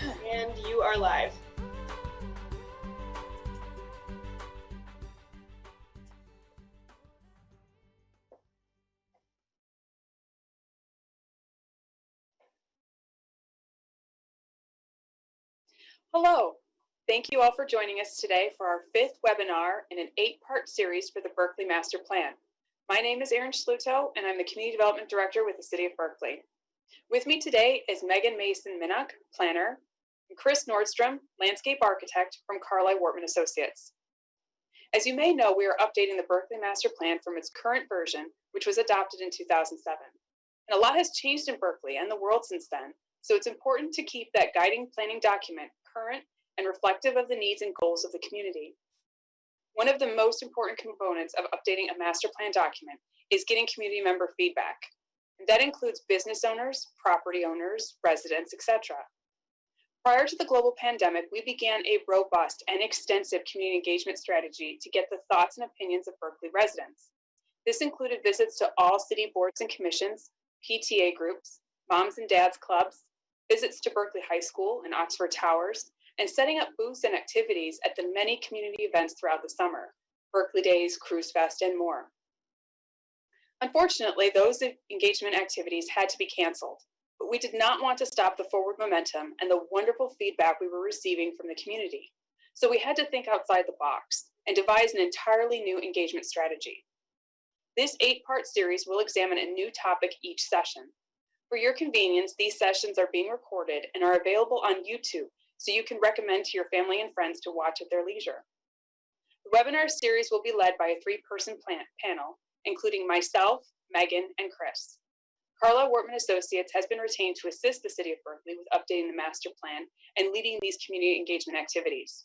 And you are live. Hello. Thank you all for joining us today for our 5th webinar in an 8-part series for the Berkeley Master Plan. My name is Erin Schluto, and I'm the Community Development Director with the City of Berkeley. With me today is Megan Mason-Minnock, Planner, and Chris Nordstrom, Landscape Architect from Carlisle Wortman Associates. As you may know, we are updating the Berkeley Master Plan from its current version, which was adopted in 2007. And a lot has changed in Berkeley and the world since then, so it's important to keep that guiding planning document current and reflective of the needs and goals of the community. One of the most important components of updating a master plan document is getting community member feedback. And that includes business owners, property owners, residents, etc. Prior to the global pandemic, we began a robust and extensive community engagement strategy to get the thoughts and opinions of Berkeley residents. This included visits to all city boards and commissions, PTA groups, moms and dads clubs, visits to Berkeley High School and Oxford Towers, and setting up booths and activities at the many community events throughout the summer, Berkeley Days, Cruise Fest, and more. Unfortunately, those engagement activities had to be canceled, but we did not want to stop the forward momentum and the wonderful feedback we were receiving from the community. So we had to think outside the box and devise an entirely new engagement strategy. This 8-part series will examine a new topic each session. For your convenience, these sessions are being recorded and are available on YouTube, so you can recommend to your family and friends to watch at their leisure. The webinar series will be led by a 3-person panel, including myself, Megan, and Chris. Carlisle Wortman Associates has been retained to assist the City of Berkeley with updating the master plan and leading these community engagement activities.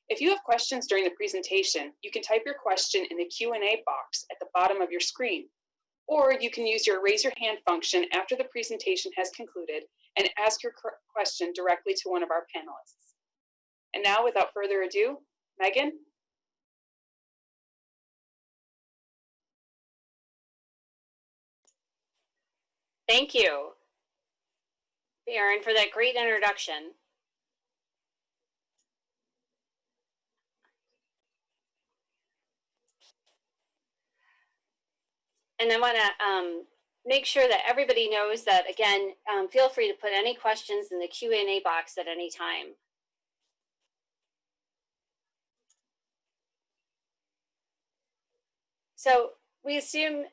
If you have questions during the presentation, you can type your question in the Q&A box at the bottom of your screen, or you can use your raise your hand function after the presentation has concluded and ask your question directly to one of our panelists. And now, without further ado, Megan? Thank you, Erin, for that great introduction. And I want to make sure that everybody knows that, again, feel free to put any questions in the Q&A box at any time. So we assume,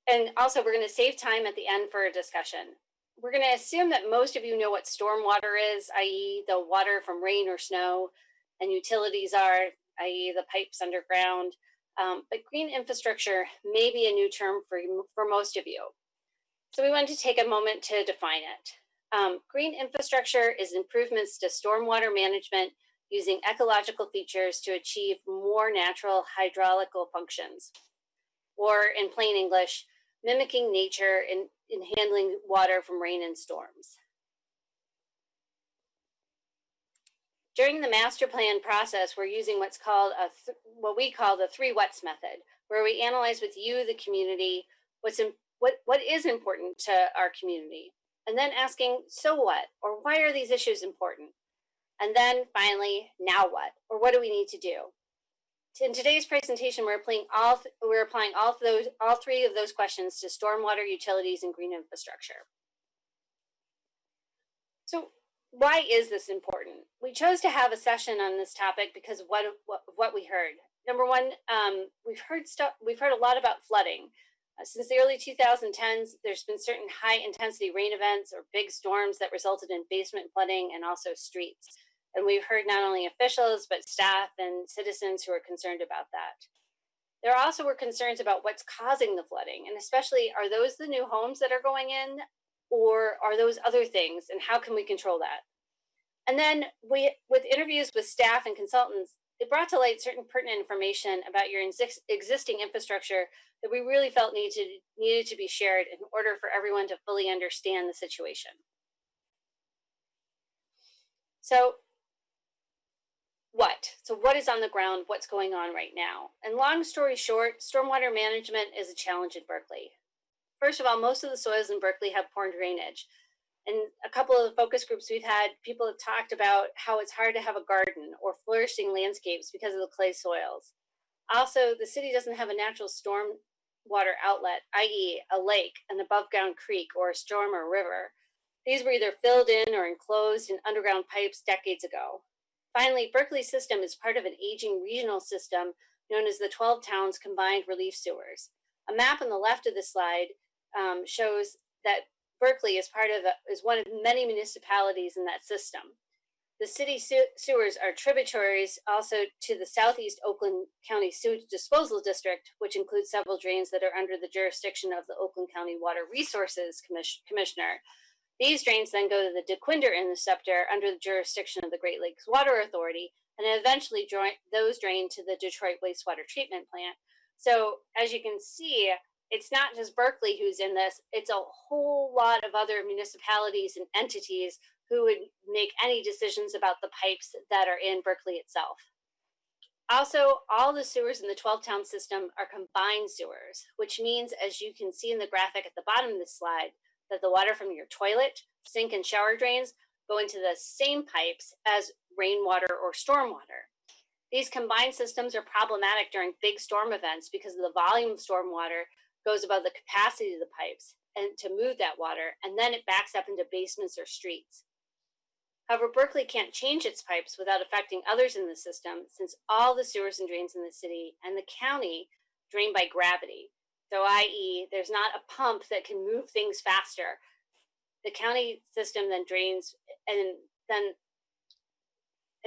and also we're going to save time at the end for a discussion. We're going to assume that most of you know what stormwater is, i.e. the water from rain or snow, and utilities are, i.e. the pipes underground. But green infrastructure may be a new term for most of you. So we want to take a moment to define it. Green infrastructure is improvements to stormwater management using ecological features to achieve more natural hydraulical functions. Or in plain English, mimicking nature in handling water from rain and storms. During the master plan process, we're using what's called what we call the 3 whats method, where we analyze with you, the community, what is important to our community, and then asking, so what, or why are these issues important? And then finally, now what, or what do we need to do? In today's presentation, we're applying all 3 of those questions to stormwater, utilities, and green infrastructure. So why is this important? We chose to have a session on this topic because of what we heard. Number one, we've heard a lot about flooding. Since the early 2010s, there's been certain high-intensity rain events or big storms that resulted in basement flooding and also streets. And we've heard not only officials, but staff and citizens who are concerned about that. There also were concerns about what's causing the flooding, and especially, are those the new homes that are going in, or are those other things, and how can we control that? And then with interviews with staff and consultants, it brought to light certain pertinent information about your existing infrastructure that we really felt needed to be shared in order for everyone to fully understand the situation. So what is on the ground? What's going on right now? And long story short, stormwater management is a challenge in Berkeley. First of all, most of the soils in Berkeley have poor drainage. In a couple of the focus groups we've had, people have talked about how it's hard to have a garden or flourishing landscapes because of the clay soils. Also, the city doesn't have a natural storm water outlet, i.e. a lake, an above ground creek, or a storm or river. These were either filled in or enclosed in underground pipes decades ago. Finally, Berkley's system is part of an aging regional system known as the 12 Towns Combined Relief Sewers. A map on the left of the slide shows that Berkley is one of many municipalities in that system. The city sewers are tributaries also to the Southeast Oakland County Sewage Disposal District, which includes several drains that are under the jurisdiction of the Oakland County Water Resources Commissioner. These drains then go to the DeQuinder Interceptor under the jurisdiction of the Great Lakes Water Authority, and eventually those drain to the Detroit Wastewater Treatment Plant. So as you can see, it's not just Berkley who's in this, it's a whole lot of other municipalities and entities who would make any decisions about the pipes that are in Berkley itself. Also, all the sewers in the 12-town system are combined sewers, which means, as you can see in the graphic at the bottom of this slide, that the water from your toilet, sink, and shower drains go into the same pipes as rainwater or stormwater. These combined systems are problematic during big storm events because of the volume of stormwater goes above the capacity of the pipes and to move that water, and then it backs up into basements or streets. However, Berkley can't change its pipes without affecting others in the system, since all the sewers and drains in the city and the county drain by gravity. So, i.e., there's not a pump that can move things faster. The county system then drains, and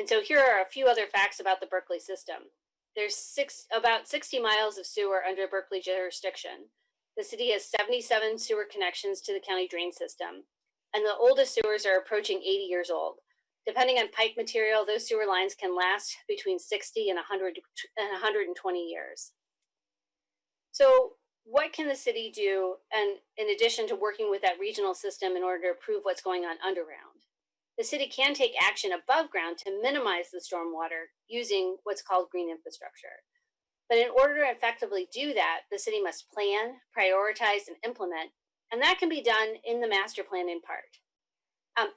so here are a few other facts about the Berkley system. There's about 60 miles of sewer under Berkley jurisdiction. The city has 77 sewer connections to the county drain system, and the oldest sewers are approaching 80 years old. Depending on pipe material, those sewer lines can last between 60 and 120 years. So what can the city do, and in addition to working with that regional system in order to improve what's going on underground? The city can take action above ground to minimize the stormwater using what's called green infrastructure. But in order to effectively do that, the city must plan, prioritize, and implement, and that can be done in the master plan in part.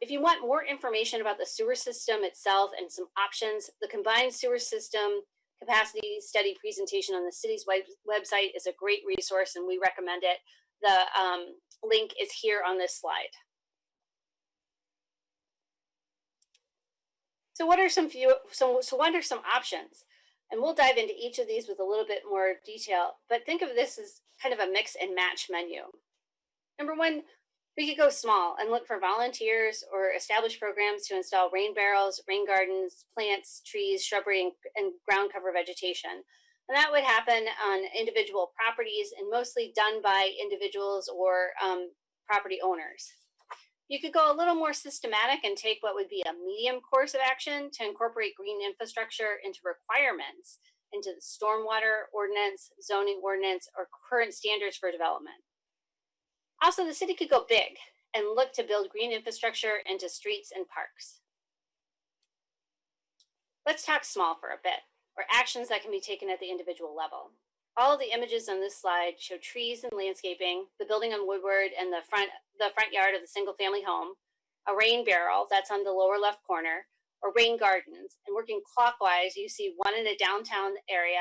If you want more information about the sewer system itself and some options, the combined sewer system capacity study presentation on the city's website is a great resource, and we recommend it. The link is here on this slide. So what are some options? And we'll dive into each of these with a little bit more detail, but think of this as kind of a mix and match menu. Number one, we could go small and look for volunteers or establish programs to install rain barrels, rain gardens, plants, trees, shrubbery, and ground cover vegetation. And that would happen on individual properties and mostly done by individuals or property owners. You could go a little more systematic and take what would be a medium course of action to incorporate green infrastructure into requirements, into the stormwater ordinance, zoning ordinance, or current standards for development. Also, the city could go big and look to build green infrastructure into streets and parks. Let's talk small for a bit, or actions that can be taken at the individual level. All of the images on this slide show trees and landscaping, the building on Woodward and the front yard of the single-family home, a rain barrel that's on the lower left corner, or rain gardens. And working clockwise, you see one in a downtown area,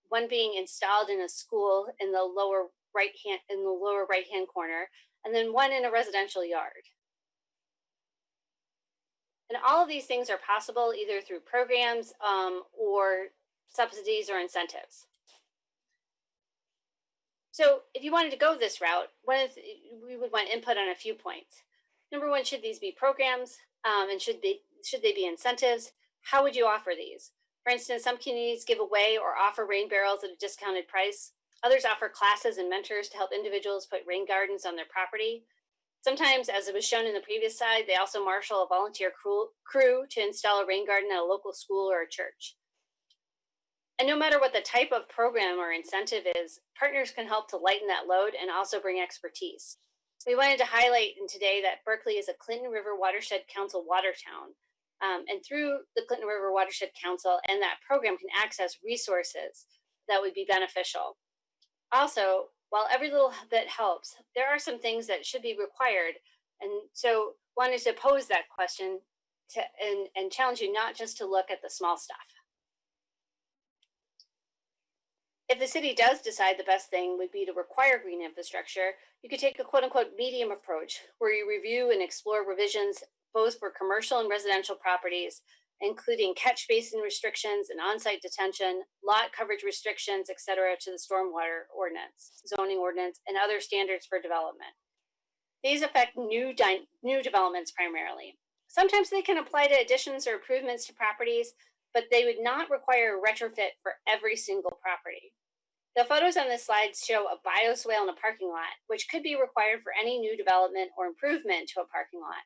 one being installed in a school in the lower right-hand corner, and then one in a residential yard. And all of these things are possible either through programs or subsidies or incentives. So if you wanted to go this route, we would want input on a few points. Number one, should these be programs? And should they be incentives? How would you offer these? For instance, some communities give away or offer rain barrels at a discounted price. Others offer classes and mentors to help individuals put rain gardens on their property. Sometimes, as it was shown in the previous slide, they also marshal a volunteer crew to install a rain garden at a local school or a church. And no matter what the type of program or incentive is, partners can help to lighten that load and also bring expertise. So we wanted to highlight today that Berkley is a Clinton River Watershed Council water town. And through the Clinton River Watershed Council and that program can access resources that would be beneficial. Also, while every little bit helps, there are some things that should be required And so wanted to pose that question and challenge you not just to look at the small stuff. If the city does decide the best thing would be to require green infrastructure, you could take a quote unquote medium approach where you review and explore revisions both for commercial and residential properties, including catch basin restrictions and on-site detention, lot coverage restrictions, etc., to the stormwater ordinance, zoning ordinance, and other standards for development. These affect new developments primarily. Sometimes they can apply to additions or improvements to properties, but they would not require a retrofit for every single property. The photos on this slide show a bioswale in a parking lot, which could be required for any new development or improvement to a parking lot.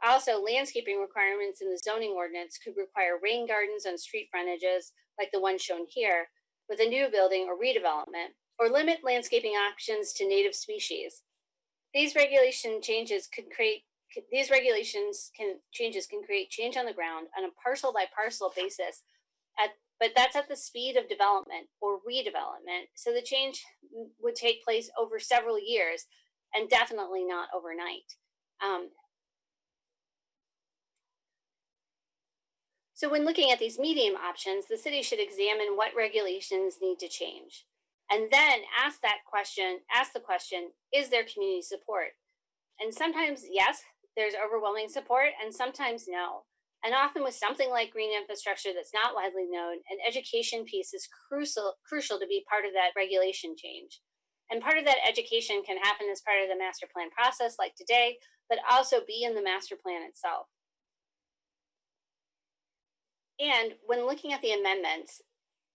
Also, landscaping requirements in the zoning ordinance could require rain gardens on street frontages, like the one shown here, with a new building or redevelopment, or limit landscaping options to native species. These changes can create change on the ground on a parcel by parcel basis, but that's at the speed of development or redevelopment. So the change would take place over several years and definitely not overnight. So when looking at these medium options, the city should examine what regulations need to change. And then ask the question, is there community support? And sometimes, yes, there's overwhelming support, and sometimes no. And often with something like green infrastructure that's not widely known, an education piece is crucial to be part of that regulation change. And part of that education can happen as part of the master plan process like today, but also be in the master plan itself. And when looking at the amendments,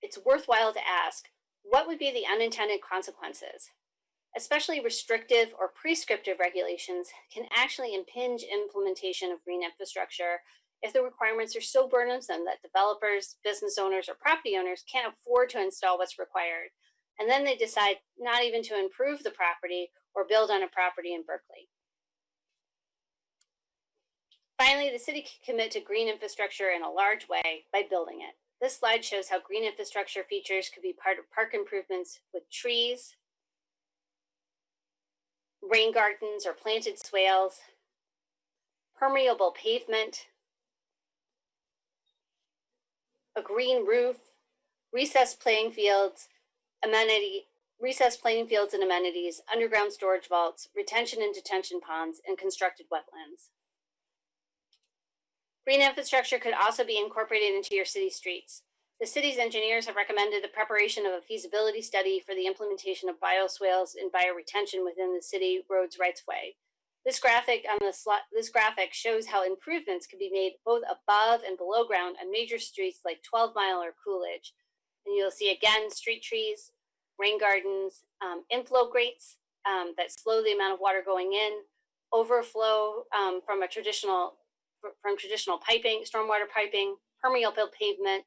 it's worthwhile to ask, what would be the unintended consequences? Especially restrictive or prescriptive regulations can actually impinge implementation of green infrastructure if the requirements are so burdensome that developers, business owners, or property owners can't afford to install what's required. And then they decide not even to improve the property or build on a property in Berkley. Finally, the city can commit to green infrastructure in a large way by building it. This slide shows how green infrastructure features could be part of park improvements with trees, rain gardens or planted swales, permeable pavement, a green roof, recessed playing fields and amenities, underground storage vaults, retention and detention ponds, and constructed wetlands. Green infrastructure could also be incorporated into your city streets. The city's engineers have recommended the preparation of a feasibility study for the implementation of bioswales and bioretention within the city roads rights-of-way. This graphic shows how improvements can be made both above and below ground on major streets like 12 Mile or Coolidge. And you'll see again street trees, rain gardens, inflow grates that slow the amount of water going in, overflow from traditional piping, stormwater piping, permeable pavement,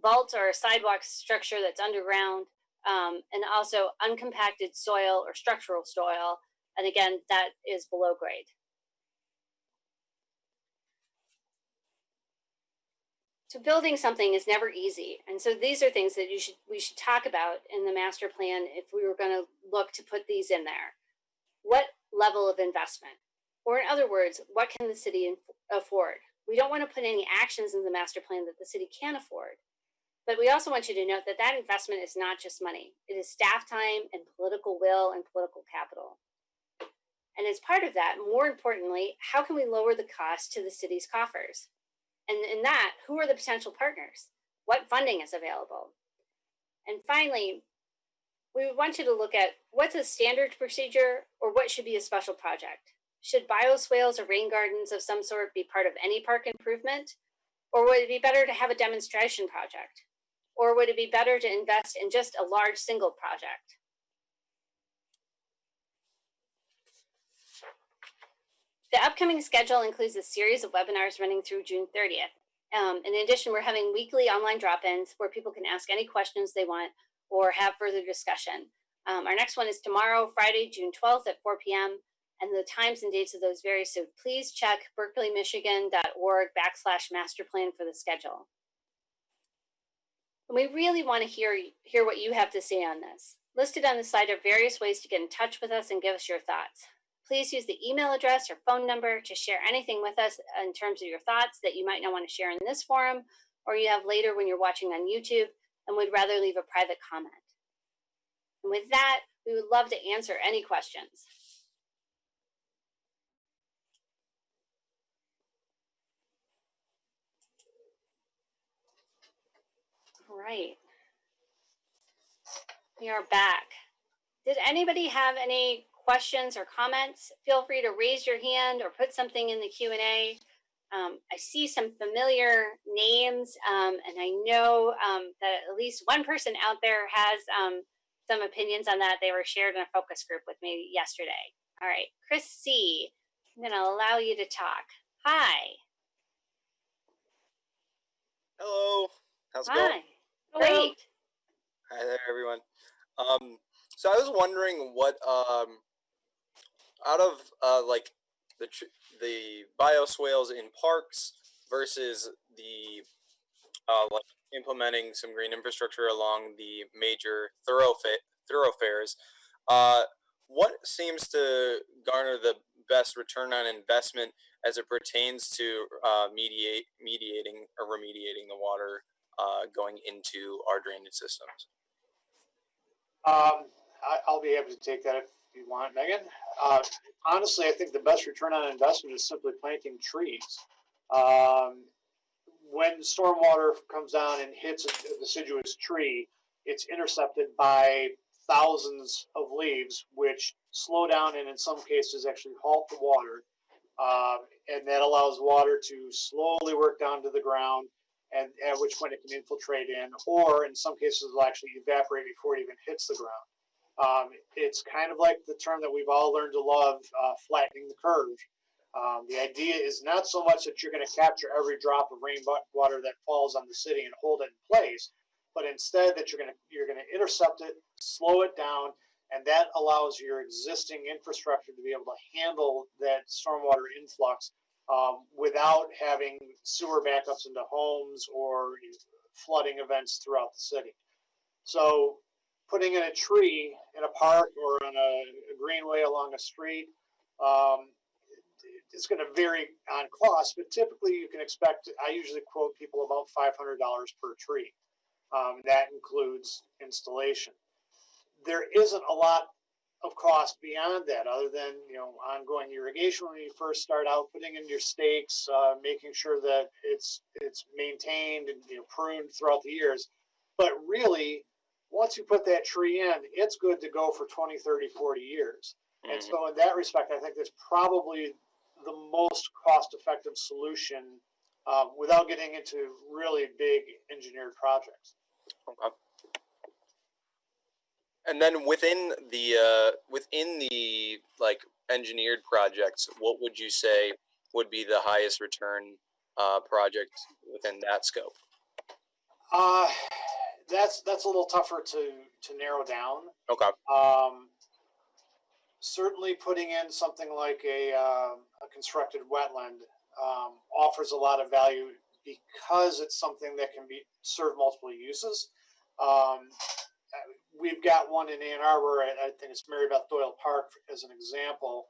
vaults or a sidewalk structure that's underground, and also uncompacted soil or structural soil. And again, that is below grade. So building something is never easy. And so these are things that we should talk about in the master plan if we were going to look to put these in there. What level of investment? Or in other words, what can the city afford? We don't want to put any actions in the master plan that the city can't afford. But we also want you to note that that investment is not just money. It is staff time and political will and political capital. And as part of that, more importantly, how can we lower the cost to the city's coffers? And in that, who are the potential partners? What funding is available? And finally, we want you to look at what's a standard procedure or what should be a special project. Should bioswales or rain gardens of some sort be part of any park improvement? Or would it be better to have a demonstration project? Or would it be better to invest in just a large single project? The upcoming schedule includes a series of webinars running through June 30th. In addition, we're having weekly online drop-ins where people can ask any questions they want or have further discussion. Our next one is tomorrow, Friday, June 12th at 4 p.m. And the times and dates of those vary, so please check berkleymichigan.org/masterplan for the schedule. And we really want to hear what you have to say on this. Listed on the slide are various ways to get in touch with us and give us your thoughts. Please use the email address or phone number to share anything with us in terms of your thoughts that you might not want to share in this forum, or you have later when you're watching on YouTube and would rather leave a private comment. And with that, we would love to answer any questions. All right. We are back. Did anybody have any questions or comments? Feel free to raise your hand or put something in the Q&A. I see some familiar names, and I know that at least one person out there has some opinions on that. They were shared in a focus group with me yesterday. All right, Chris C., I'm going to allow you to talk. Hi. Hello. How's it going? Hi. Great. Hi there, everyone. So I was wondering what out of like the bioswales in parks versus the like implementing some green infrastructure along the major thoroughfares, what seems to garner the best return on investment as it pertains to mediating or remediating the water going into our drainage systems? I'll be happy to take that if you want, Megan. Honestly, I think the best return on investment is simply planting trees. When stormwater comes down and hits a deciduous tree, it's intercepted by thousands of leaves, which slow down and in some cases actually halt the water. And that allows water to slowly work down to the ground, and at which point it can infiltrate in, or in some cases it'll actually evaporate before it even hits the ground. It's kind of like the term that we've all learned to love, flattening the curve. The idea is not so much that you're going to capture every drop of rainwater that falls on the city and hold it in place, but instead that you're going to intercept it, slow it down, and that allows your existing infrastructure to be able to handle that stormwater influx without having sewer backups into homes or flooding events throughout the city. So putting in a tree in a park or on a greenway along a street, it's going to vary on cost, but typically you can expect, I usually quote people about $500 per tree. That includes installation. There isn't a lot of cost beyond that, other than ongoing irrigation when you first start out, putting in your stakes, making sure that it's maintained and pruned throughout the years. But really, once you put that tree in, it's good to go for 20, 30, 40 years. Mm-hmm. And so in that respect, I think that's probably the most cost-effective solution without getting into really big engineered projects. Okay. And then within the like engineered projects, what would you say would be the highest return project within that scope? That's a little tougher to narrow down. Okay. Certainly, putting in something like a constructed wetland offers a lot of value because it's something that can serve multiple uses. We've got one in Ann Arbor. I think it's Mary Beth Doyle Park as an example.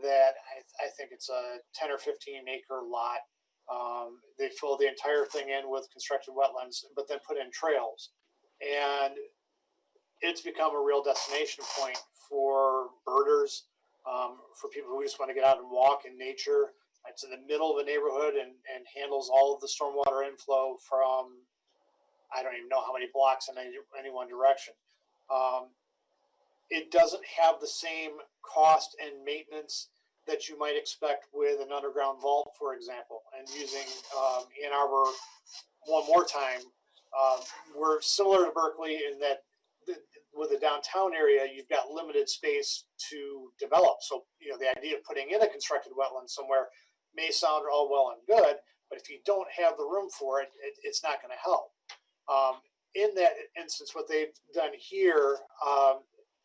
That I think it's a 10 or 15 acre lot. They fill the entire thing in with constructed wetlands, but then put in trails, and it's become a real destination point for birders, for people who just want to get out and walk in nature. It's in the middle of a neighborhood and handles all of the stormwater inflow from, I don't even know how many blocks in any one direction. It doesn't have the same cost and maintenance that you might expect with an underground vault, for example. And using Ann Arbor one more time, we're similar to Berkley in that with the downtown area, you've got limited space to develop. So, the idea of putting in a constructed wetland somewhere may sound all well and good, but if you don't have the room for it, it's not going to help. In that instance, what they've done here,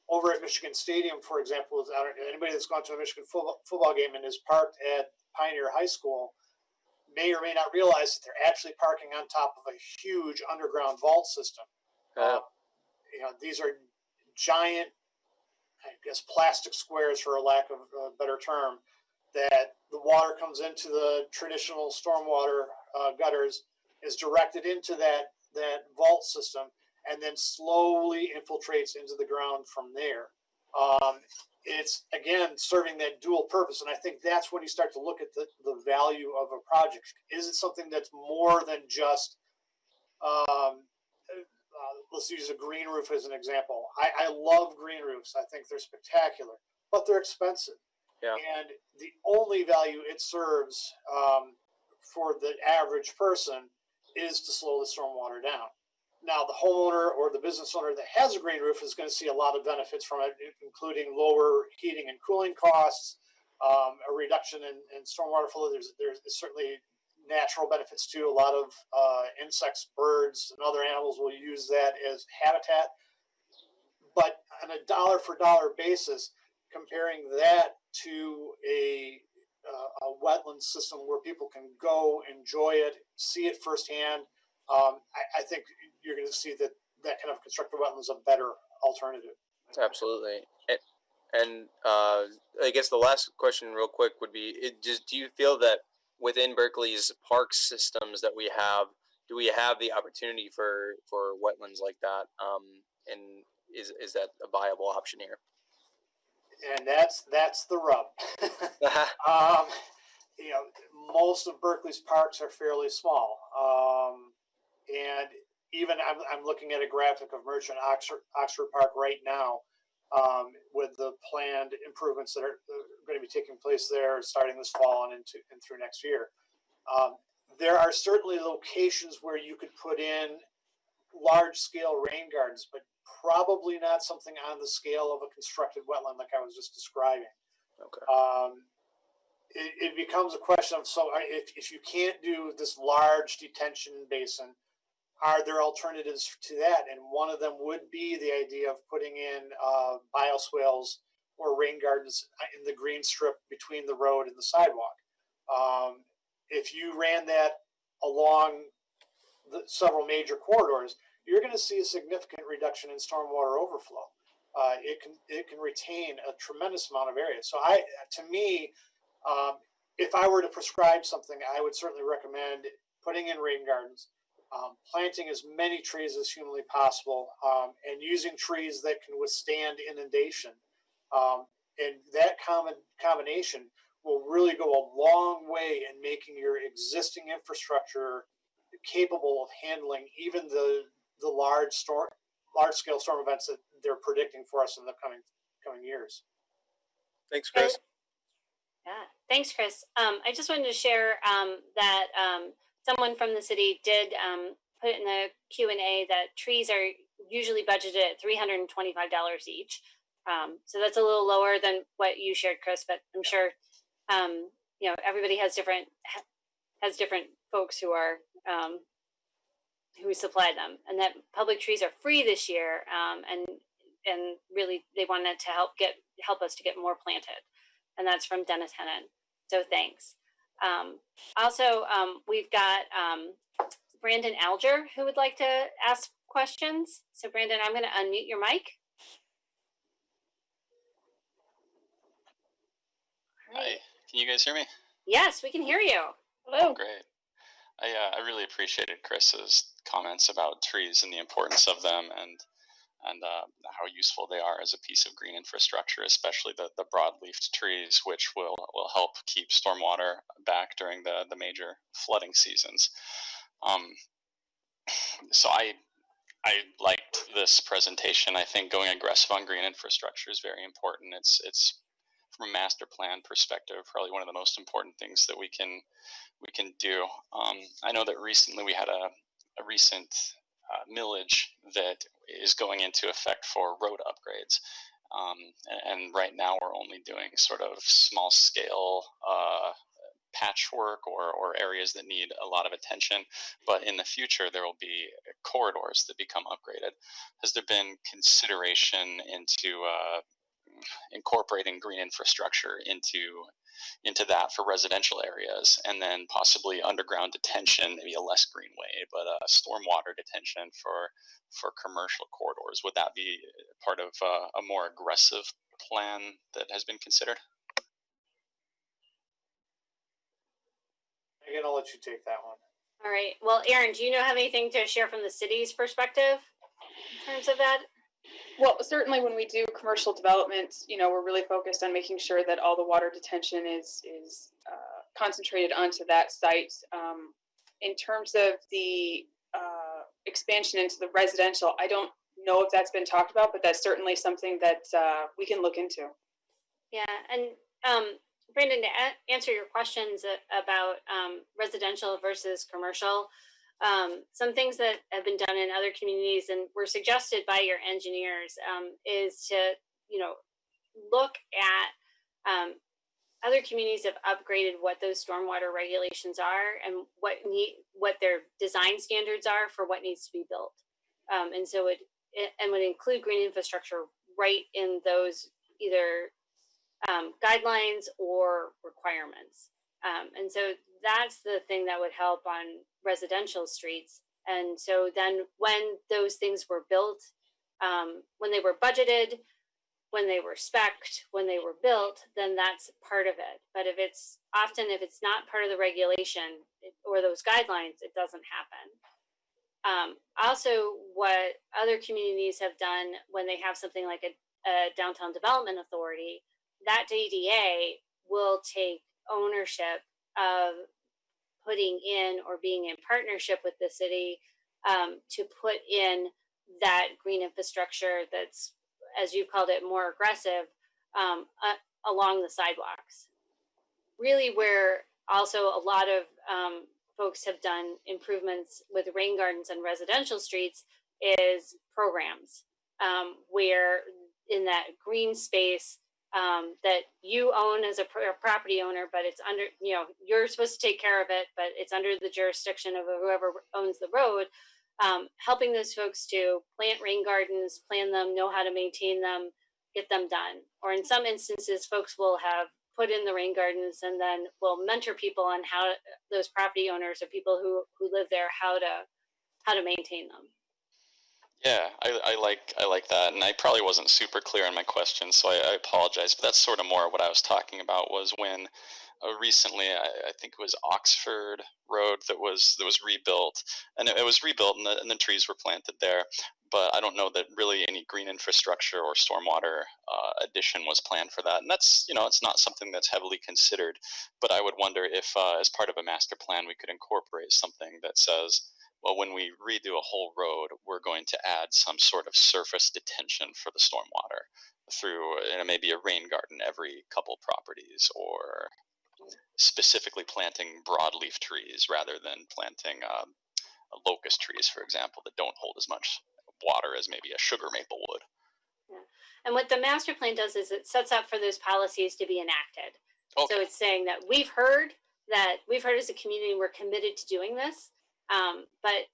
over at Michigan Stadium, for example, anybody that's gone to a Michigan football game and is parked at Pioneer High School may or may not realize that they're actually parking on top of a huge underground vault system. These are giant I guess, plastic squares, for a lack of a better term, that the water comes into the traditional stormwater gutters, is directed into that vault system, and then slowly infiltrates into the ground from there. It's, again, serving that dual purpose. And I think that's when you start to look at the value of a project. Is it something that's more than just, let's use a green roof as an example. I love green roofs. I think they're spectacular, but they're expensive. Yeah. And the only value it serves for the average person is to slow the stormwater down. Now, the homeowner or the business owner that has a green roof is going to see a lot of benefits from it, including lower heating and cooling costs, a reduction in stormwater flow. There's certainly natural benefits too. A lot of insects, birds, and other animals will use that as habitat. But on a dollar for dollar basis, comparing that to a wetland system where people can go enjoy it, see it firsthand, I think you're going to see that kind of constructed wetland is a better alternative. Absolutely. And I guess the last question, real quick, would be: do you feel that within Berkeley's park systems that we have, do we have the opportunity for wetlands like that? And is that a viable option here? And that's the rub. Most of Berkeley's parks are fairly small, and even I'm looking at a graphic of Merchant Oxford Park right now, with the planned improvements that are going to be taking place there starting this fall and through next year. There are certainly locations where you could put in large-scale rain gardens, but probably not something on the scale of a constructed wetland like I was just describing. Okay. It becomes a question of, so if you can't do this large detention basin, are there alternatives to that? And one of them would be the idea of putting in bioswales or rain gardens in the green strip between the road and the sidewalk. If you ran that along several major corridors, you're going to see a significant reduction in stormwater overflow. It can retain a tremendous amount of area. So to me, if I were to prescribe something, I would certainly recommend putting in rain gardens, planting as many trees as humanly possible, and using trees that can withstand inundation. And that combination will really go a long way in making your existing infrastructure capable of handling even the large-scale storm events that they're predicting for us in the coming years. Thanks, Chris. Yeah, thanks, Chris. I just wanted to share that someone from the city did put in the Q&A that trees are usually budgeted at $325 each. So that's a little lower than what you shared, Chris, but I'm sure everybody has different folks who are who supply them, and that public trees are free this year, and really they wanted to help us to get more planted, and that's from Dennis Hennon. So thanks. Also, we've got Brandon Alger who would like to ask questions. So Brandon, I'm going to unmute your mic. Hi, can you guys hear me? Yes, we can hear you. Hello. Oh, great. I really appreciated Chris's comments about trees and the importance of them, and how useful they are as a piece of green infrastructure, especially the broad-leafed trees, which will help keep stormwater back during the major flooding seasons. So I liked this presentation. I think going aggressive on green infrastructure is very important. It's from a master plan perspective, probably one of the most important things that we can do. I know that recently we had a recent millage that is going into effect for road upgrades, and right now we're only doing sort of small scale patchwork or areas that need a lot of attention, but in the future there will be corridors that become upgraded. Has there been consideration into incorporating green infrastructure into into that for residential areas, and then possibly underground detention, maybe a less green way, but stormwater detention for commercial corridors. Would that be part of a more aggressive plan that has been considered? Again, I'll let you take that one. All right. Well, Aaron, do you have anything to share from the city's perspective in terms of that? Well, certainly when we do commercial development, we're really focused on making sure that all the water detention is concentrated onto that site. In terms of the expansion into the residential, I don't know if that's been talked about, but that's certainly something that we can look into. Yeah, and Brandon, to answer your questions about residential versus commercial, some things that have been done in other communities and were suggested by your engineers is to, look at other communities have upgraded what those stormwater regulations are and what their design standards are for what needs to be built. And so it would include green infrastructure right in those either guidelines or requirements. And so that's the thing that would help on residential streets. And so then when those things were built, when they were budgeted, when they were spec'd, when they were built, then that's part of it. But if it's not part of the regulation or those guidelines, it doesn't happen. Also, what other communities have done when they have something like a downtown development authority, that DDA will take ownership of putting in or being in partnership with the city to put in that green infrastructure that's, as you've called it, more aggressive along the sidewalks. Really where also a lot of folks have done improvements with rain gardens and residential streets is programs where in that green space that you own as a property owner, but it's under, you're supposed to take care of it, but it's under the jurisdiction of whoever owns the road, helping those folks to plant rain gardens, plan them, know how to maintain them, get them done. Or in some instances, folks will have put in the rain gardens and then will mentor people on how those property owners or people who live there, how to maintain them. Yeah, I like that, and I probably wasn't super clear on my question, so I apologize. But that's sort of more what I was talking about was when recently I think it was Oxford Road that was rebuilt, and it was rebuilt, and the trees were planted there. But I don't know that really any green infrastructure or stormwater addition was planned for that, and that's it's not something that's heavily considered. But I would wonder if as part of a master plan we could incorporate something that says, well, when we redo a whole road, we're going to add some sort of surface detention for the stormwater through maybe a rain garden every couple properties, or specifically planting broadleaf trees rather than planting locust trees, for example, that don't hold as much water as maybe a sugar maple would. Yeah. And what the master plan does is it sets up for those policies to be enacted. Okay. So it's saying that we've heard as a community, we're committed to doing this. But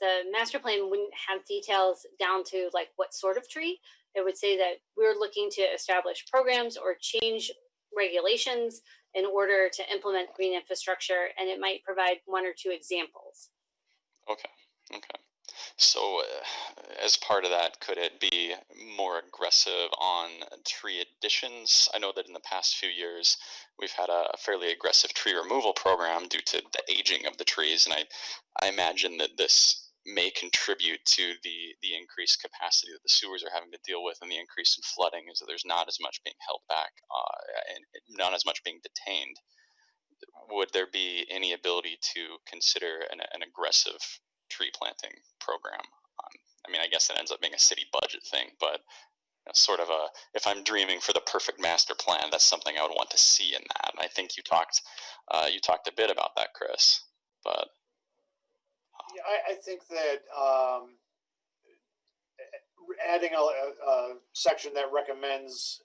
the master plan wouldn't have details down to like what sort of tree. It would say that we're looking to establish programs or change regulations in order to implement green infrastructure, and it might provide one or two examples. Okay. So as part of that, could it be more aggressive on tree additions? I know that in the past few years, we've had a fairly aggressive tree removal program due to the aging of the trees. And I imagine that this may contribute to the increased capacity that the sewers are having to deal with, and the increase in flooding is that there's not as much being held back and not as much being detained. Would there be any ability to consider an aggressive tree planting program? I guess it ends up being a city budget thing, but sort of if I'm dreaming for the perfect master plan, that's something I would want to see in that. And I think you talked a bit about that, Chris. But yeah, I think that adding a section that recommends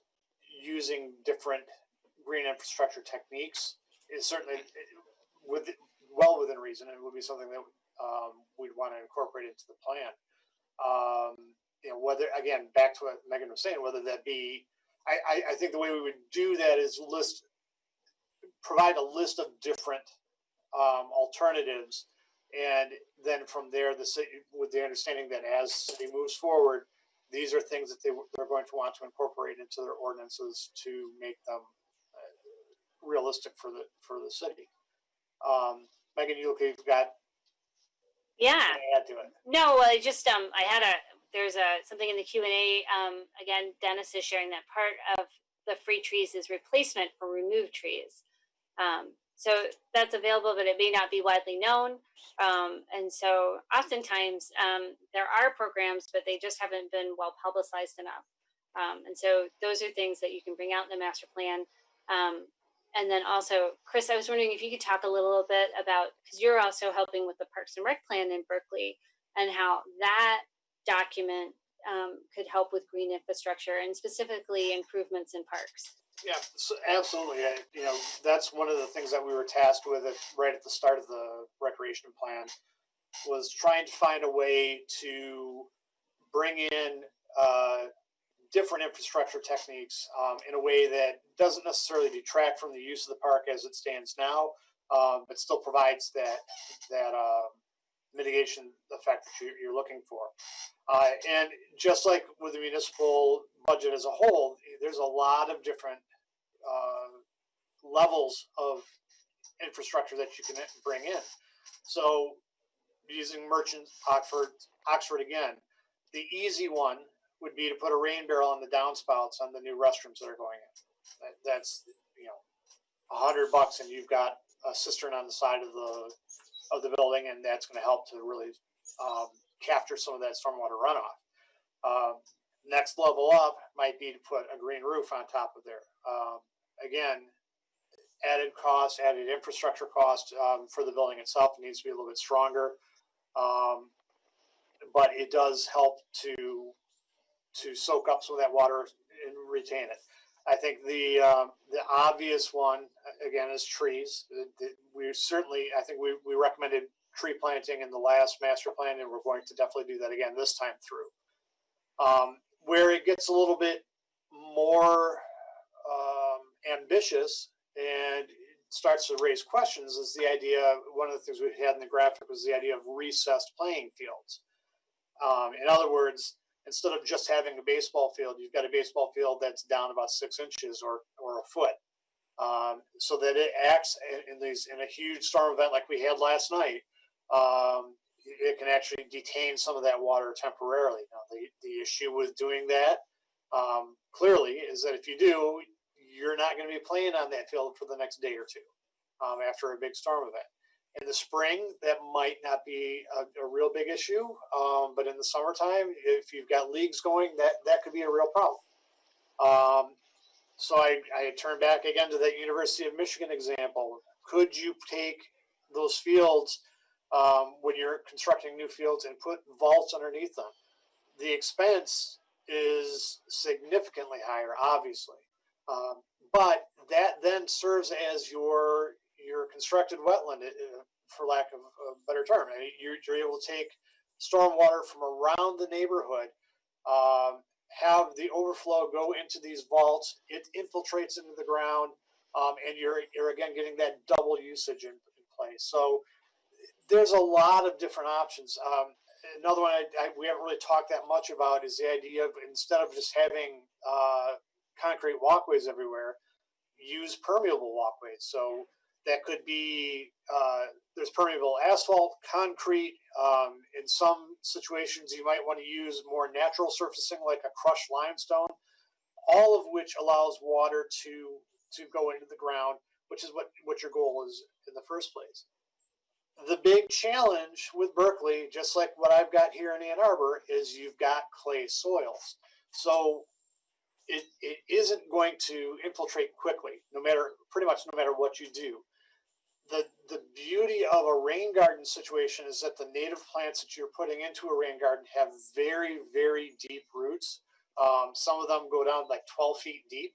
using different green infrastructure techniques is certainly well within reason, and would be something that we'd want to incorporate into the plan. Whether, again, back to what Megan was saying, whether that be, I think the way we would do that is list provide a list of different alternatives, and then from there, the city, with the understanding that as the city moves forward, these are things that they're going to want to incorporate into their ordinances to make them realistic for the city. Megan, you look, you've got Yeah. something to add to it. No, I just I had there's something in the Q&A. Again, Dennis is sharing that part of the free trees is replacement for removed trees. So that's available, but it may not be widely known. And so oftentimes there are programs, but they just haven't been well publicized enough. And so those are things that you can bring out in the master plan. And then also, Chris, I was wondering if you could talk a little bit about, because you're also helping with the Parks and Rec plan in Berkley, and how that document could help with green infrastructure and specifically improvements in parks. Yeah, so absolutely. That's one of the things that we were tasked with right at the start of the recreation plan, was trying to find a way to bring in different infrastructure techniques in a way that doesn't necessarily detract from the use of the park as it stands now, but still provides that mitigation effect that you're looking for. And just like with the municipal budget as a whole, there's a lot of different levels of infrastructure that you can bring in. So using Merchant Oxford again, the easy one would be to put a rain barrel on the downspouts on the new restrooms that are going in. That's $100, and you've got a cistern on the side of the building, and that's going to help to really capture some of that stormwater runoff. Next level up might be to put a green roof on top of there. Again, added cost, added infrastructure cost for the building itself. It needs to be a little bit stronger, but it does help to soak up some of that water and retain it. I think the obvious one again is trees. I think we recommended tree planting in the last master plan, and we're going to definitely do that again this time through. Where it gets a little bit more ambitious and starts to raise questions is the idea. One of the things we had in the graphic was the idea of recessed playing fields. In other words, instead of just having a baseball field, you've got a baseball field that's down about 6 inches or a foot, so that it acts in a huge storm event like we had last night. It can actually detain some of that water temporarily. Now, the issue with doing that clearly is that if you do, you're not going to be playing on that field for the next day or two after a big storm event. In the spring, that might not be a real big issue, but in the summertime, if you've got leagues going, that could be a real problem. So I turn back again to that University of Michigan example. Could you take those fields when you're constructing new fields and put vaults underneath them? The expense is significantly higher, obviously, but that then serves as your constructed wetland, for lack of a better term. I mean, you're able to take stormwater from around the neighborhood, have the overflow go into these vaults. It infiltrates into the ground, and you're again getting that double usage in place. So there's a lot of different options. Another one we haven't really talked that much about is the idea of, instead of just having concrete walkways everywhere, use permeable walkways. So that could be, there's permeable asphalt, concrete. In some situations, you might want to use more natural surfacing like a crushed limestone, all of which allows water to go into the ground, which is what your goal is in the first place. The big challenge with Berkley, just like what I've got here in Ann Arbor, is you've got clay soils. So it isn't going to infiltrate quickly, pretty much no matter what you do. The beauty of a rain garden situation is that the native plants that you're putting into a rain garden have very, very deep roots. Some of them go down like 12 feet deep,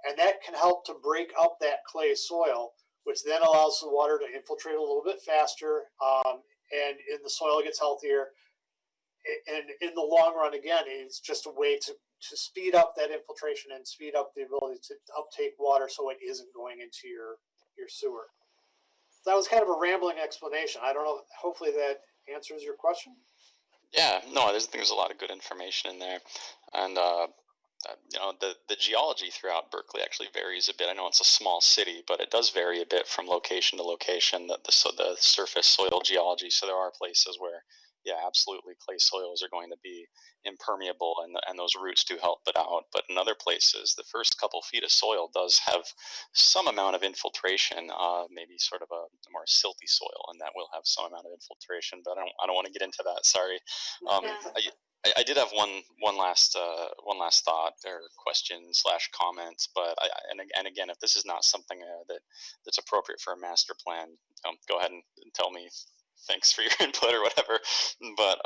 and that can help to break up that clay soil, which then allows the water to infiltrate a little bit faster, and the soil gets healthier. And in the long run, again, it's just a way to speed up that infiltration and speed up the ability to uptake water, so it isn't going into your your sewer. That was kind of a rambling explanation. I don't know. Hopefully that answers your question. Yeah, no, there's a lot of good information in there, and you know, the geology throughout Berkeley actually varies a bit. I know it's a small city, but it does vary a bit from location to location. The surface soil geology. So there are places where, yeah, absolutely, clay soils are going to be impermeable, and those roots do help it out. But in other places, the first couple feet of soil does have some amount of infiltration, maybe sort of a more silty soil, and that will have some amount of infiltration. But I don't want to get into that. Sorry. Yeah. I did have one last thought or question / comment, but and again, if this is not something that's appropriate for a master plan, go ahead and tell me. Thanks for your input or whatever. But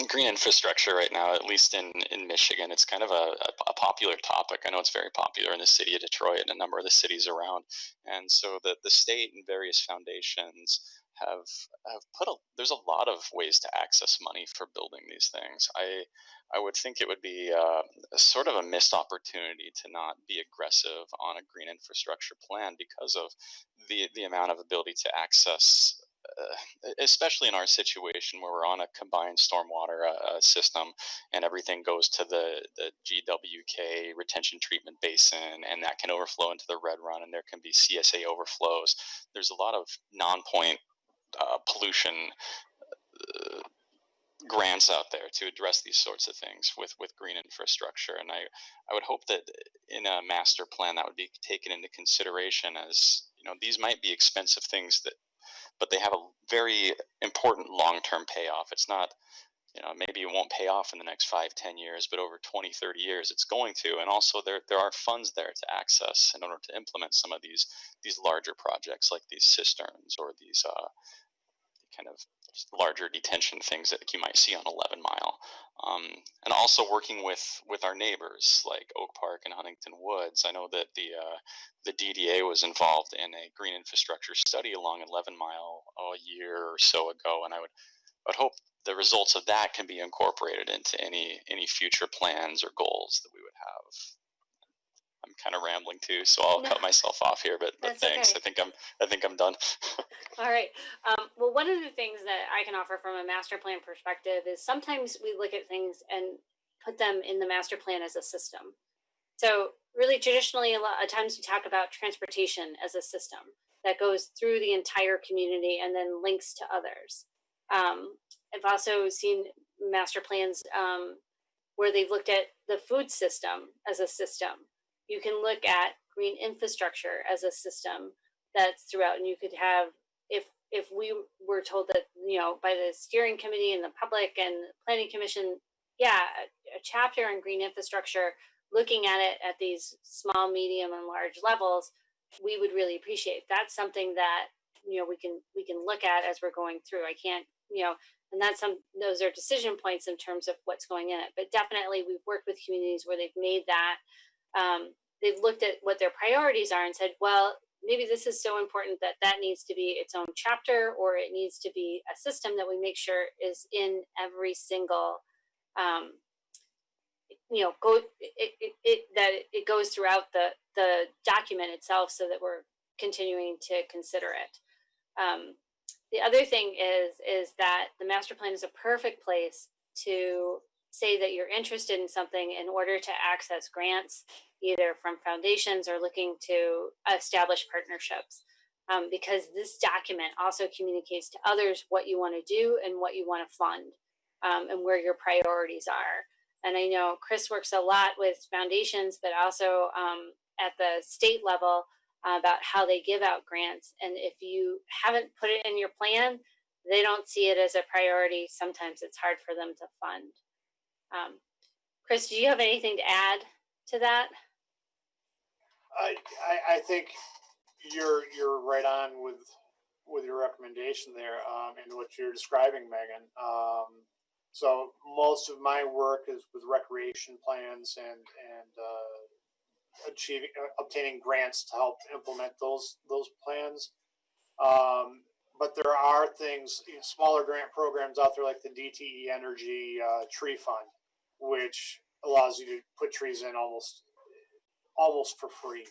green infrastructure right now, at least in Michigan, it's kind of a popular topic. I know it's very popular in the city of Detroit and a number of the cities around. And so the state and various foundations have there's a lot of ways to access money for building these things. I would think it would be a sort of a missed opportunity to not be aggressive on a green infrastructure plan because of the amount of ability to access, especially in our situation where we're on a combined stormwater system, and everything goes to the GWK retention treatment basin, and that can overflow into the Red Run, and there can be CSA overflows. There's a lot of non-point pollution grants out there to address these sorts of things with green infrastructure, and I would hope that in a master plan that would be taken into consideration. As you know, these might be expensive things but they have a very important long-term payoff. It's not, you know, maybe it won't pay off in the next 5-10 years, but over 20-30 years it's going to. And also there are funds there to access in order to implement some of these larger projects, like these cisterns or these kind of just larger detention things that you might see on 11 Mile. And also working with our neighbors like Oak Park and Huntington Woods. I know that the DDA was involved in a green infrastructure study along 11 Mile a year or so ago, and I would hope the results of that can be incorporated into any future plans or goals that we would have. I'm kind of rambling too, so I'll cut myself off here. But thanks. Okay. I think I'm done. All right. Well, one of the things that I can offer from a master plan perspective is sometimes we look at things and put them in the master plan as a system. So really traditionally, a lot of times we talk about transportation as a system that goes through the entire community and then links to others. I've also seen master plans where they've looked at the food system as a system. You can look at green infrastructure as a system that's throughout, and you could have, if we were told that, you know, by the steering committee and the public and the planning commission, yeah, a chapter on green infrastructure, looking at it at these small, medium, and large levels, we would really appreciate. That's something that, you know, we can look at as we're going through. I can't, you know, and those are decision points in terms of what's going in it. But definitely, we've worked with communities where they've made that. They've looked at what their priorities are and said, well, maybe this is so important that needs to be its own chapter, or it needs to be a system that we make sure is in every single, you know, that it goes throughout the document itself, so that we're continuing to consider it. The other thing is that the master plan is a perfect place to say that you're interested in something in order to access grants, either from foundations or looking to establish partnerships. Because this document also communicates to others what you want to do and what you want to fund, and where your priorities are. And I know Chris works a lot with foundations, but also at the state level about how they give out grants. And if you haven't put it in your plan, they don't see it as a priority. Sometimes it's hard for them to fund. Chris, do you have anything to add to that? I think you're right on with your recommendation there, and what you're describing, Megan. So most of my work is with recreation plans and obtaining grants to help implement those plans. But there are things, you know, smaller grant programs out there like the DTE Energy Tree Fund, which allows you to put trees in almost for free.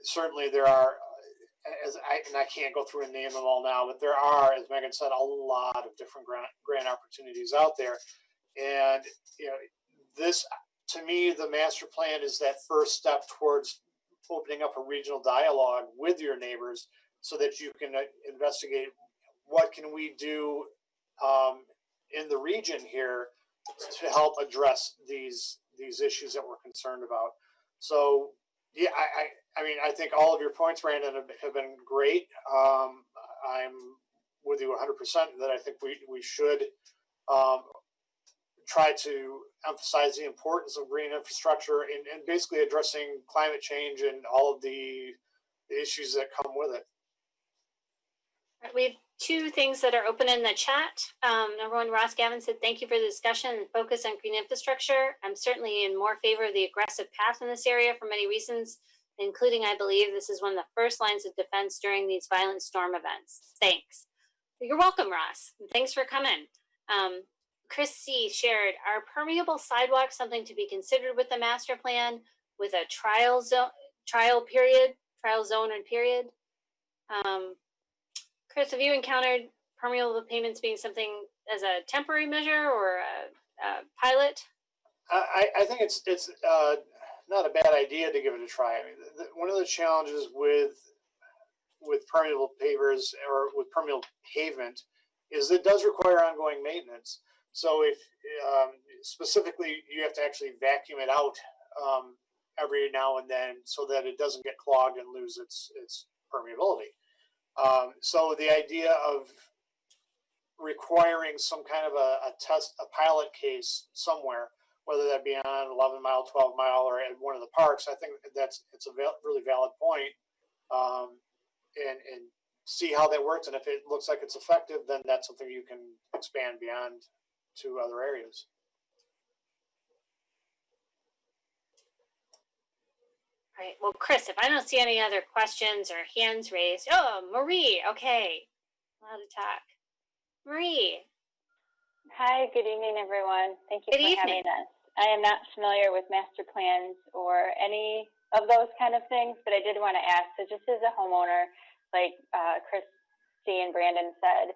Certainly there are, and I can't go through and name them all now, but there are, as Megan said, a lot of different grant opportunities out there. And, this, to me, the master plan is that first step towards opening up a regional dialogue with your neighbors so that you can investigate what can we do in the region here to help address these issues that we're concerned about. So, yeah, I mean, I think all of your points, Brandon, have been great. I'm with you 100% that I think we should try to emphasize the importance of green infrastructure and basically addressing climate change and all of the issues that come with it. We have two things that are open in the chat. Number one, Ross Gavin said, thank you for the discussion and focus on green infrastructure. I'm certainly in more favor of the aggressive path in this area for many reasons, including I believe this is one of the first lines of defense during these violent storm events. Thanks. You're welcome, Ross. Thanks for coming. Chris C. shared, are permeable sidewalks something to be considered with the master plan with a trial zone and period? Chris, have you encountered permeable pavements being something as a temporary measure or a pilot? I think it's not a bad idea to give it a try. I mean, one of the challenges with permeable pavers or with permeable pavement is it does require ongoing maintenance. So if specifically you have to actually vacuum it out every now and then so that it doesn't get clogged and lose its permeability. So the idea of requiring some kind of a pilot case somewhere, whether that be on 11 mile, 12 mile, or at one of the parks, I think it's a really valid point. And see how that works. And if it looks like it's effective, then that's something you can expand beyond to other areas. All right. Well, Chris, if I don't see any other questions or hands raised, oh, Marie, okay. Allowed to talk. Marie. Hi, good evening, everyone. Thank you for having us. I am not familiar with master plans or any of those kind of things, but I did want to ask, so just as a homeowner, like Chris C. and Brandon said,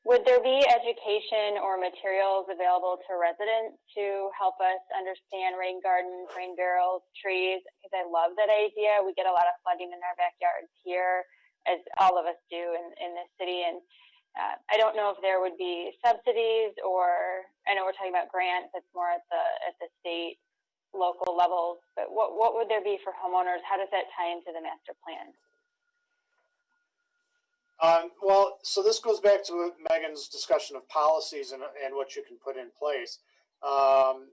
would there be education or materials available to residents to help us understand rain gardens, rain barrels, trees? Because I love that idea. We get a lot of flooding in our backyards here, as all of us do in this city. And I don't know if there would be subsidies, or I know we're talking about grants. It's more at the state, local levels. But what would there be for homeowners? How does that tie into the master plan? Well, so this goes back to Megan's discussion of policies and what you can put in place. I'm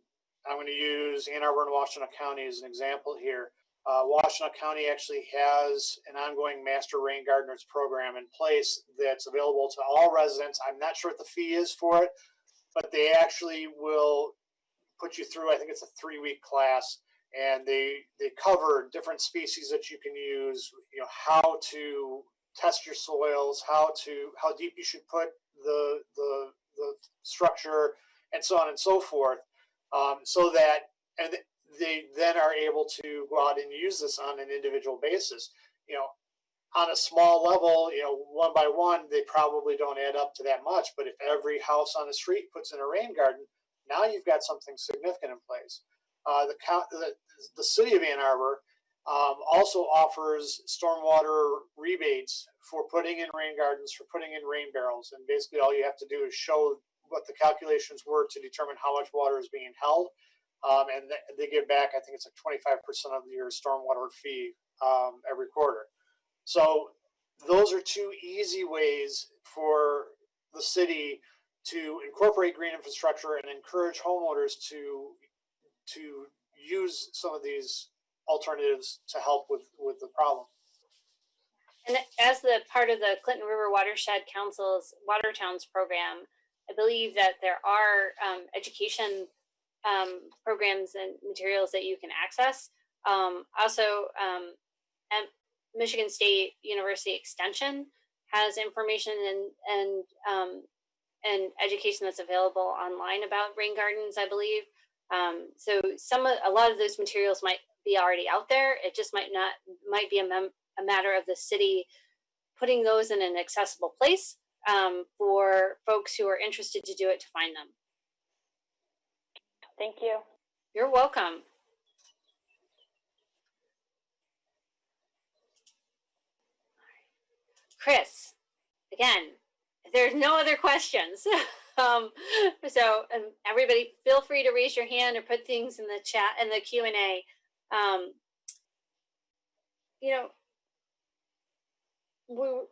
going to use Ann Arbor and Washtenaw County as an example here. Washtenaw County actually has an ongoing master rain gardeners program in place that's available to all residents. I'm not sure what the fee is for it, but they actually will put you through, I think it's a 3-week class, and they cover different species that you can use, how to test your soils, how deep you should put the structure, and so on and so forth, so that they then are able to go out and use this on an individual basis. On a small level, one by one, they probably don't add up to that much. But if every house on the street puts in a rain garden, now you've got something significant in place. The city of Ann Arbor also offers stormwater rebates for putting in rain gardens, for putting in rain barrels. And basically all you have to do is show what the calculations were to determine how much water is being held. And they give back, I think it's like 25% of your stormwater fee every quarter. So those are two easy ways for the city to incorporate green infrastructure and encourage homeowners to use some of these alternatives to help with the problem. And as the part of the Clinton River Watershed Council's Water Towns program, I believe that there are education programs and materials that you can access. Also, Michigan State University Extension has information and education that's available online about rain gardens, I believe. So a lot of those materials might be already out there. It just might be a matter of the city putting those in an accessible place for folks who are interested to do it to find them. Thank you. You're welcome. Chris, again, if there's no other questions, everybody feel free to raise your hand or put things in the chat and the Q&A.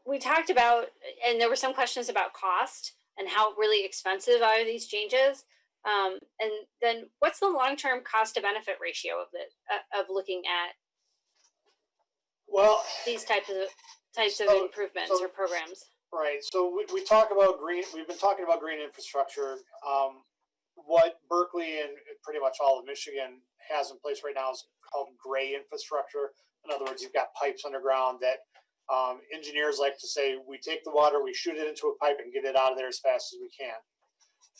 We talked about, and there were some questions about cost and how really expensive are these changes. And then what's the long-term cost to benefit ratio of looking at these types of improvements or programs? Right. So we talk about green. We've been talking about green infrastructure. What Berkeley and pretty much all of Michigan has in place right now is called gray infrastructure. In other words, you've got pipes underground that engineers like to say, we take the water, we shoot it into a pipe and get it out of there as fast as we can.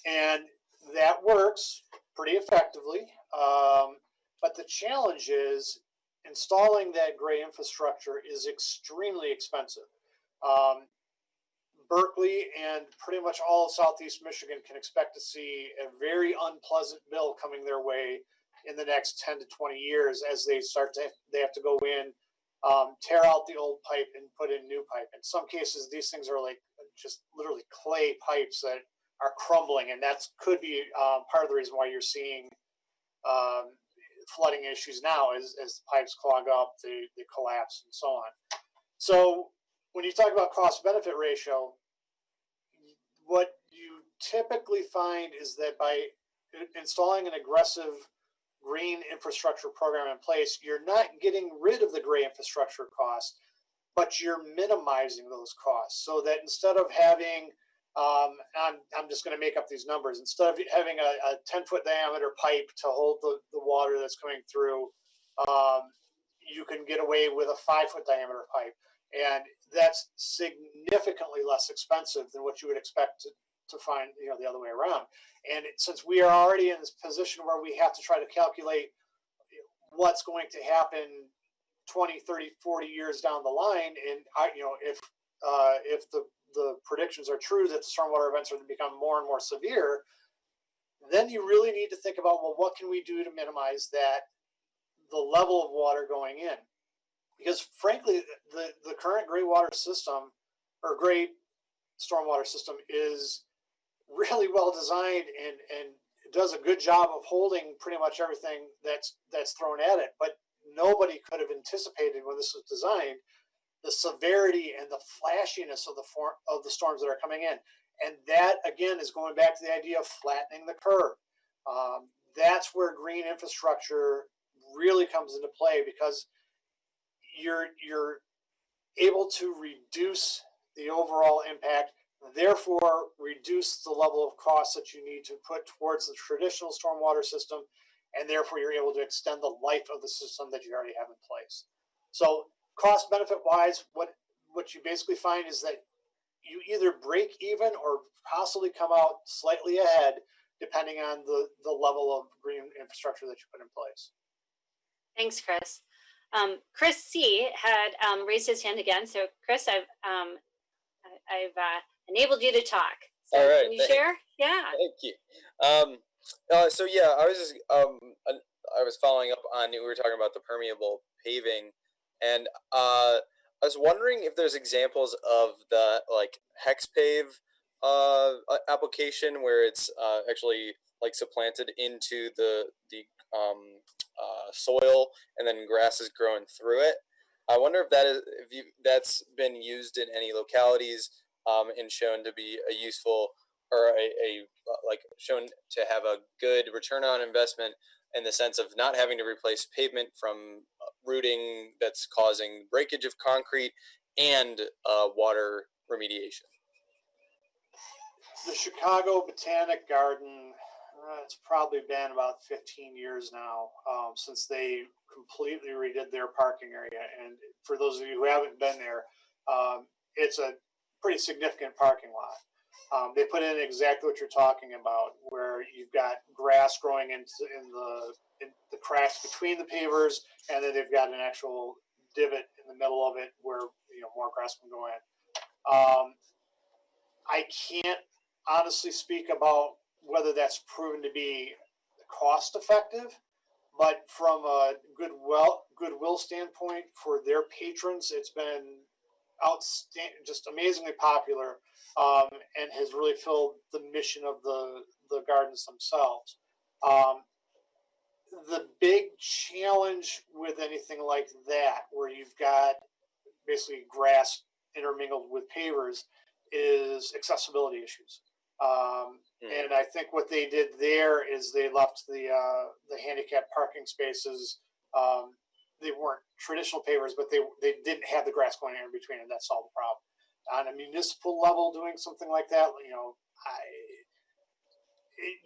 And that works pretty effectively. But the challenge is installing that gray infrastructure is extremely expensive. Berkeley and pretty much all of Southeast Michigan can expect to see a very unpleasant bill coming their way in the next 10 to 20 years as they have to go in, tear out the old pipe and put in new pipe. In some cases, these things are like just literally clay pipes that are crumbling, and that could be part of the reason why you're seeing flooding issues now as the pipes clog up, they collapse, and so on. So when you talk about cost-benefit ratio, what you typically find is that by installing an aggressive green infrastructure program in place, you're not getting rid of the gray infrastructure costs, but you're minimizing those costs. So that instead of having, I'm just going to make up these numbers, instead of having a 10-foot diameter pipe to hold the water that's coming through, you can get away with a 5-foot diameter pipe. And that's significantly less expensive than what you would expect to find, the other way around. And since we are already in this position where we have to try to calculate what's going to happen 20, 30, 40 years down the line, and if the predictions are true that the stormwater events are going to become more and more severe, then you really need to think about, well, what can we do to minimize the level of water going in? Because frankly, the current gray water system or gray stormwater system is really well designed and does a good job of holding pretty much everything that's thrown at it. But nobody could have anticipated when this was designed the severity and the flashiness of the storms that are coming in. And that again is going back to the idea of flattening the curve. That's where green infrastructure really comes into play, because you're able to reduce the overall impact, therefore reduce the level of cost that you need to put towards the traditional stormwater system, and therefore you're able to extend the life of the system that you already have in place. So cost benefit wise, what you basically find is that you either break even or possibly come out slightly ahead depending on the level of green infrastructure that you put in place. Thanks, Chris. Chris C had raised his hand again. So Chris, I've enabled you to talk. So all right. Can you share? Yeah. Thank you. So yeah, I was just I was following up on, we were talking about the permeable paving, and I was wondering if there's examples of the hex pave application where it's actually supplanted into the soil and then grass is growing through it. I wonder if that's been used in any localities and shown to be a useful or shown to have a good return on investment in the sense of not having to replace pavement from rooting that's causing breakage of concrete and water remediation. The Chicago Botanic Garden, it's probably been about 15 years now since they completely redid their parking area. And for those of you who haven't been there, it's a pretty significant parking lot. They put in exactly what you're talking about, where you've got grass growing in the cracks between the pavers, and then they've got an actual divot in the middle of it where more grass can go in. I can't honestly speak about whether that's proven to be cost effective, but from a goodwill standpoint for their patrons, it's been outstanding, just amazingly popular, and has really filled the mission of the gardens themselves. The big challenge with anything like that, where you've got basically grass intermingled with pavers, is accessibility issues. And I think what they did there is they left the handicap parking spaces. They weren't traditional pavers, but they didn't have the grass going in between, and that solved the problem. On a municipal level, doing something like that,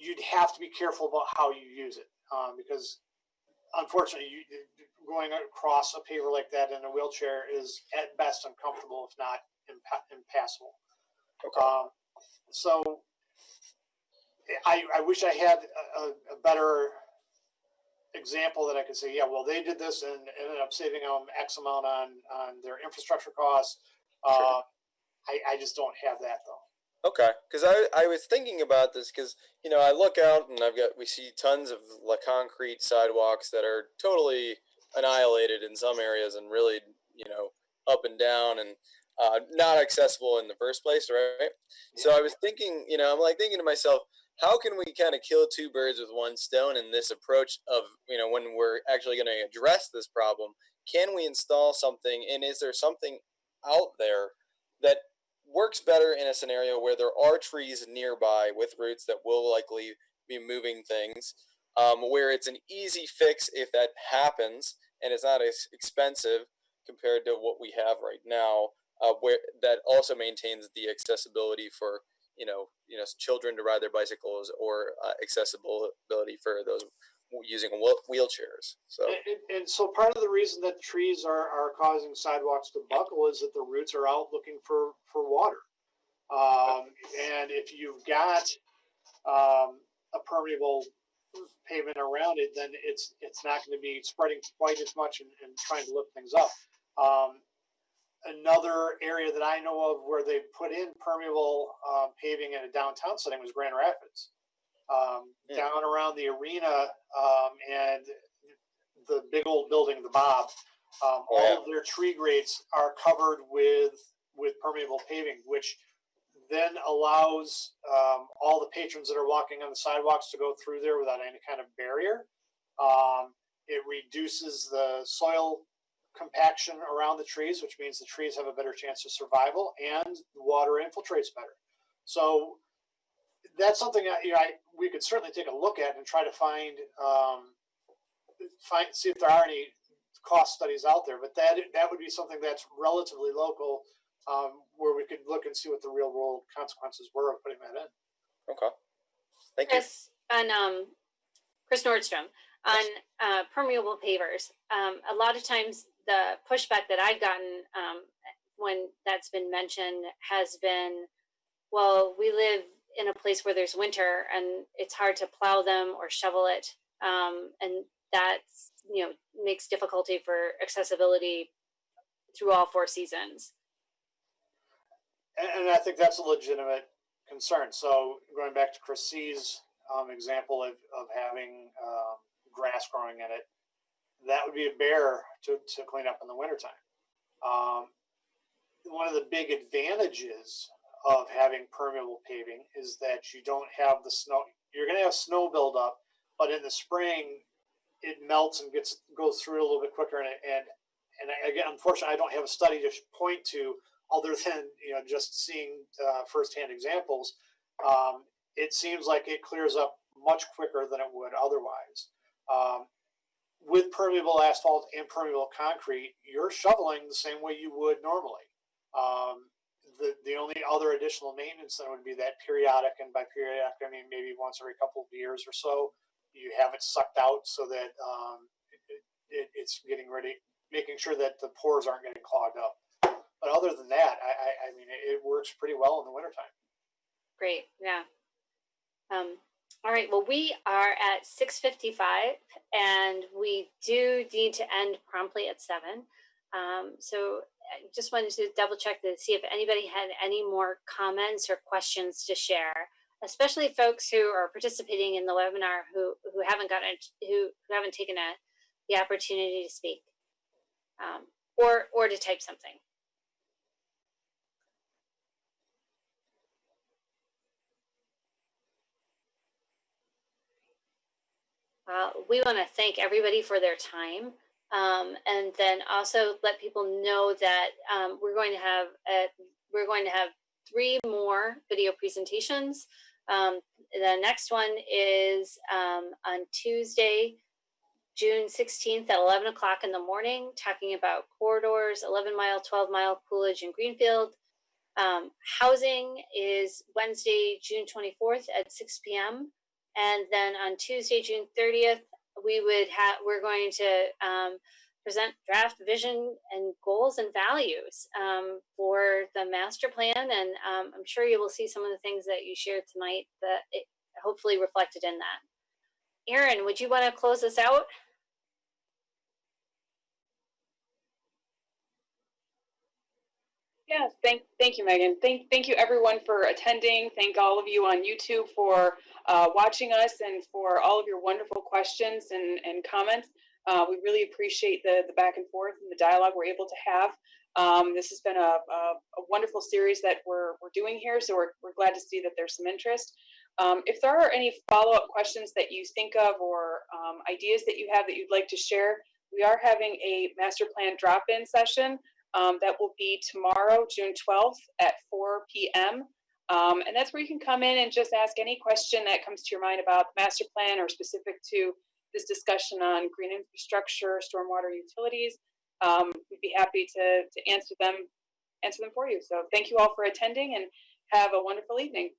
you'd have to be careful about how you use it, because unfortunately, going across a paver like that in a wheelchair is at best uncomfortable, if not impassable. Okay. So I wish I had a better example that I could say, yeah, well, they did this and ended up saving them X amount on their infrastructure costs. Sure. I just don't have that though. Okay, because I was thinking about this because I look out and we see tons of concrete sidewalks that are totally annihilated in some areas and really up and down and not accessible in the first place, right? Yeah. So I was thinking, I'm thinking to myself, how can we kind of kill two birds with one stone in this approach of when we're actually going to address this problem? Can we install something, and is there something out there that works better in a scenario where there are trees nearby with roots that will likely be moving things, where it's an easy fix if that happens and it's not as expensive compared to what we have right now, where that also maintains the accessibility for children to ride their bicycles, or accessibility for those using wheelchairs. So and so part of the reason that trees are causing sidewalks to buckle is that the roots are out looking for water. And if you've got a permeable pavement around it, then it's not going to be spreading quite as much and trying to lift things up. Another area that I know of where they put in permeable paving in a downtown setting was Grand Rapids. Down around the arena and the big old building, the Bob, all of their tree grates are covered with permeable paving, which then allows all the patrons that are walking on the sidewalks to go through there without any kind of barrier. It reduces the soil compaction around the trees, which means the trees have a better chance of survival, and the water infiltrates better. So that's something that we could certainly take a look at and try to find see if there are any cost studies out there. But that would be something that's relatively local, where we could look and see what the real world consequences were of putting that in. Okay, thank Chris, you. On Chris Nordstrom on permeable pavers. A lot of times the pushback that I've gotten when that's been mentioned has been, well, we live in a place where there's winter and it's hard to plow them or shovel it, and that's makes difficulty for accessibility through all 4 seasons. And I think that's a legitimate concern. So going back to Chris C's example of having grass growing in it, that would be a bear to clean up in the wintertime. One of the big advantages of having permeable paving is that you don't have the snow. You're going to have snow build up, but in the spring it melts and goes through a little bit quicker. And again, unfortunately, I don't have a study to point to other than just seeing firsthand examples. It seems like it clears up much quicker than it would otherwise. With permeable asphalt and permeable concrete, you're shoveling the same way you would normally. The only other additional maintenance then would be that periodic, and by periodic I mean maybe once every couple of years or so, you have it sucked out so that it's getting ready, making sure that the pores aren't getting clogged up. But other than that, I mean, it works pretty well in the wintertime. Great, yeah. All right, well, we are at 6:55, and we do need to end promptly at 7. So I just wanted to double check to see if anybody had any more comments or questions to share, especially folks who are participating in the webinar who haven't taken the opportunity to speak, or to type something. We want to thank everybody for their time, and then also let people know that we're going to have 3 more video presentations. The next one is on Tuesday, June 16th at 11 o'clock in the morning, talking about corridors, 11-mile, 12-mile, Coolidge, and Greenfield. Housing is Wednesday, June 24th at 6 p.m. And then on Tuesday, June 30th, we're going to present draft vision and goals and values for the master plan. And I'm sure you will see some of the things that you shared tonight that hopefully reflected in that. Erin, would you want to close us out? Yes, thank you, Megan. Thank you everyone for attending. Thank all of you on YouTube for watching us and for all of your wonderful questions and comments. We really appreciate the back and forth and the dialogue we're able to have. This has been a wonderful series that we're doing here, so we're glad to see that there's some interest. If there are any follow-up questions that you think of or ideas that you have that you'd like to share, we are having a master plan drop-in session. That will be tomorrow, June 12th at 4 p.m. And that's where you can come in and just ask any question that comes to your mind about the master plan or specific to this discussion on green infrastructure, stormwater utilities. We'd be happy to answer them for you. So thank you all for attending and have a wonderful evening.